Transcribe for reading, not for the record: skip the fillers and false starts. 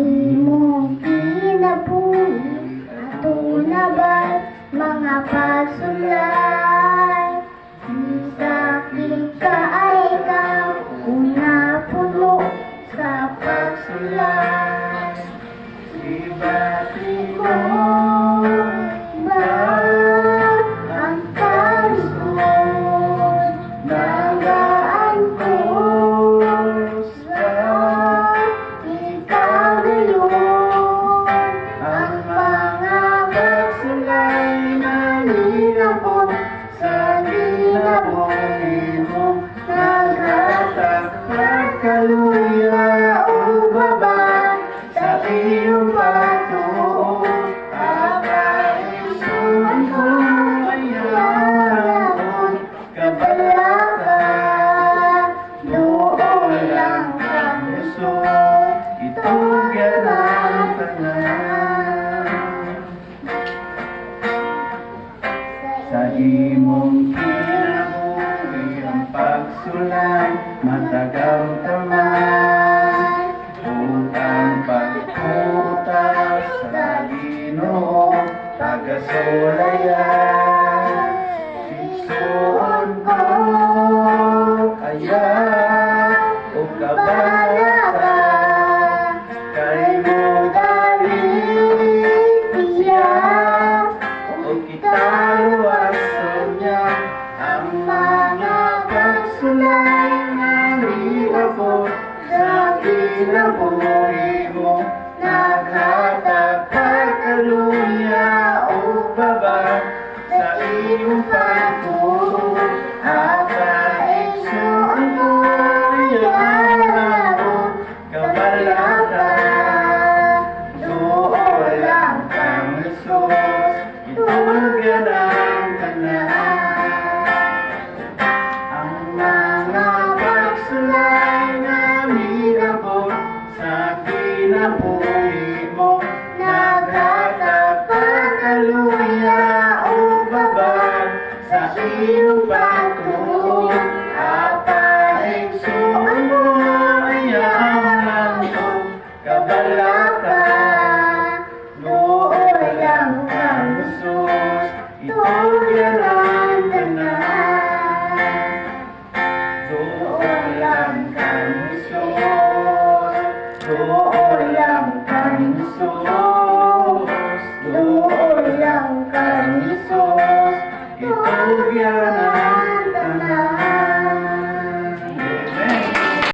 imong kinabuhi atunabay mga pasulay. Sakit ka ay ikaw una puno sa pagsulay. Ibati mo ba ang kalusugan? Nagaan ko sa ikaw ngayon. Ang mga pagsulay na nilabot sa dinaboy mo, naghatak pagkaluya o baba sa iyong patuo. Akaisuan ko ay ang kabalaka, doon lang ang gusto, ito ganang tanan. Sa imong kinabuhi ang pagsulay, matagal tamay, utang pagkutas sa Ginoo, tagasulayan. Igsuon ko kaya o kabalaka, kay mo galing siya o kita luwason niya. Ang mga pagsulay na nilabot sa kinabuhi mo, naghatak pagkaluya o baba sa iyong pagtuo. Akaisuan ko yan ako kabalaka, doon lang kang Jesus, itugan ang tanan. Ang mga pagsulay na nilabot sa kinabuhi mo, naghatak pagkaluya o baba sa iyong pagtuo. Akaisuan mo ayang langko kabalaka, doon lang kang Jesus, itugan ang tanan. Doon lang kang Jesus, doon lang kang Jesus, doon lang kang Jesus, itugan